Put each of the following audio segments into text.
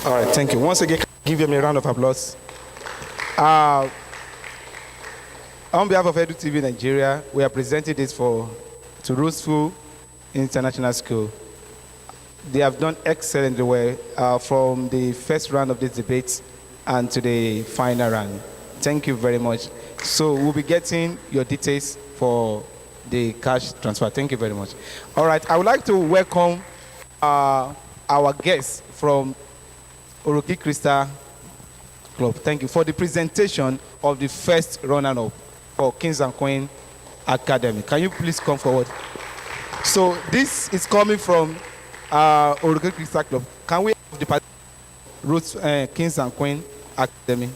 All right, thank you. Once again, give them a round of applause. On behalf of Edu TV Nigeria, we are presenting this to Roseful International School. They have done excellently well from the first round of this debate and to the final round. Thank you very much. So we'll be getting your details for the cash transfer. Thank you very much. All right, I would like to welcome our guests from Oroki Crystal Club. Thank you for the presentation of the first runner-up for Kings and Queen Academy. Can you please come forward? So this is coming from Oroki Crystal Club. Can we have the Kings and Queen Academy?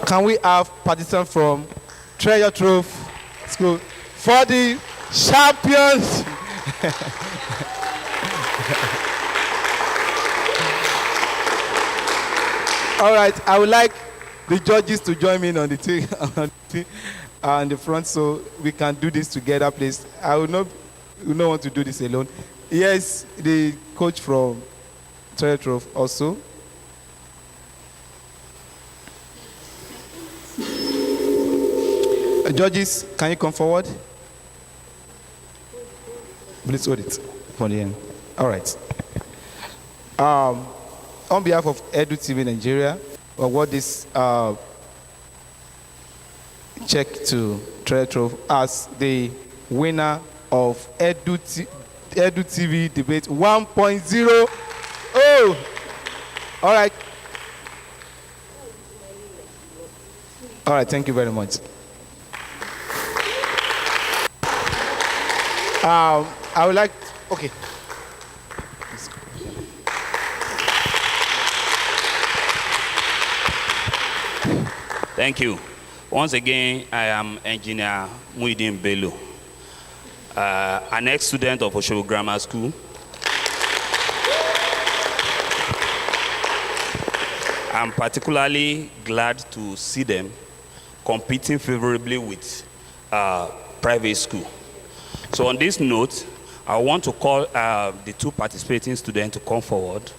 Can we have participants from Treasure Trove School for the champions? All right, I would like the judges to join me on the front so we can do this together, please. I would not want to do this alone. Yes, the coach from Treasure Trove also. Judges, can you come forward? Please hold it for the end. All right. On behalf of Edu TV Nigeria, we award this check to Treasure Trove as the winner of Edu TV Debate 1.0. Oh! All right. All right, thank you very much. I would like, okay. Thank you. Once again, I am Engineer Muideen Bello, an ex-student of Oshobo Grammar School. I'm particularly glad to see them competing favorably with private school. So on this note, I want to call the two participating students to come forward.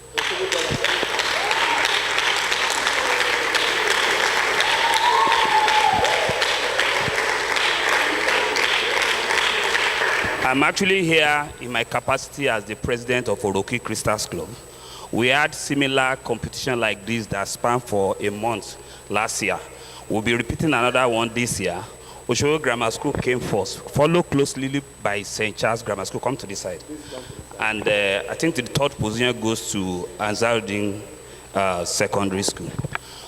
I'm actually here in my capacity as the president of Oroki Crystal Club. We had similar competition like this that spanned for a month last year. We'll be repeating another one this year. Oshobo Grammar School came first, followed closely by St. Charles Grammar School. Come to this side. And I think the third position goes to Ansarudin Secondary School.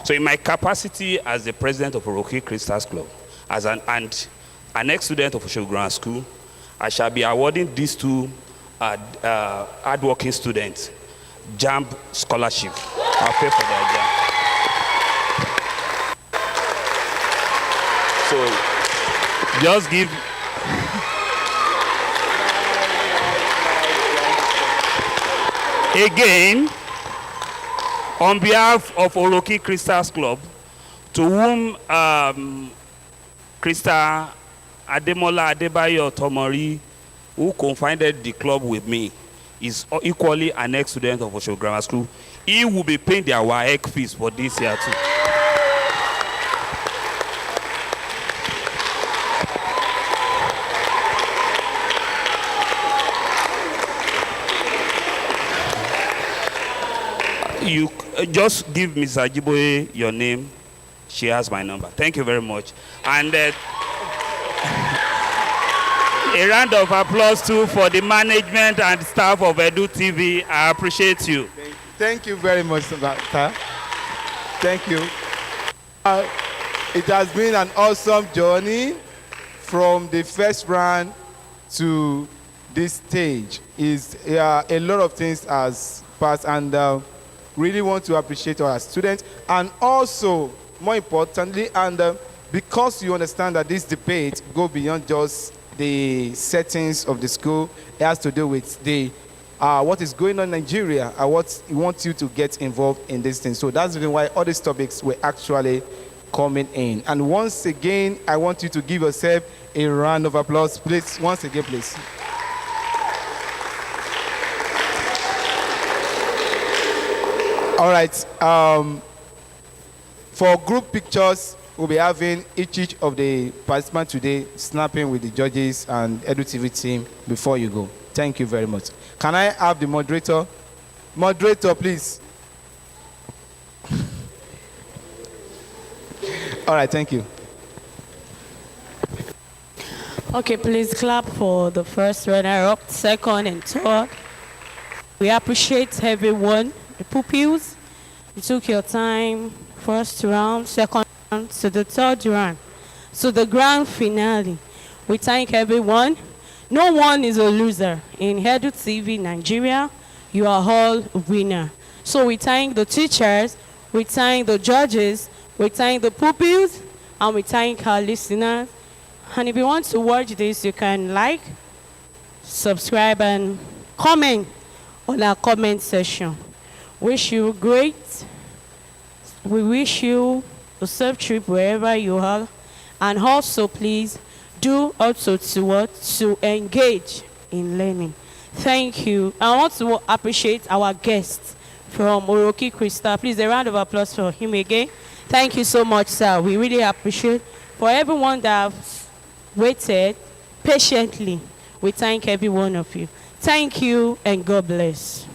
So in my capacity as the president of Oroki Crystal Club, and an ex-student of Oshobo Grammar School, I shall be awarding these two hardworking students JAMB scholarship. I'll pay for their JAMB. So just give. Again, on behalf of Oroki Crystal Club, to whom Crystal Ademola Adebayo Tomori, who confided the club with me, is equally an ex-student of Oshobo Grammar School. He will be paying their WAEC fees for this year too. You just give Ms. Ajiboye your name. She has my number. Thank you very much. And a round of applause too for the management and staff of Edu TV. I appreciate you. Thank you very much, sir. Thank you. It has been an awesome journey from the first round to this stage is a lot of things has passed, and really want to appreciate our students, and also more importantly, and because you understand that this debate go beyond just the settings of the school, it has to do with the what is going on in Nigeria and what we want you to get involved in this thing. So that's the reason why all these topics were actually coming in. And once again, I want you to give yourself a round of applause, please. Once again, please. All right. For group pictures, we'll be having each of the participants today snapping with the judges and EduTV team before you go. Thank you very much. Can I have the moderator? Moderator, please. All right, thank you. Okay, please clap for the first runner-up, second and third. We appreciate everyone, the pupils. You took your time, first round, second round, to the third round. So the grand finale, we thank everyone. No one is a loser. In EduTV Nigeria, you are all a winner. So we thank the teachers, we thank the judges, we thank the pupils, and we thank our listeners. And if you want to watch this, you can like, subscribe, and comment on our comment section. Wish you great. We wish you a safe trip wherever you are. And also, please, do also to engage in learning. Thank you. I want to appreciate our guest from Oroki Crystal. Please, a round of applause for him again. Thank you so much, sir. We really appreciate. For everyone that have waited patiently, we thank every one of you. Thank you and God bless.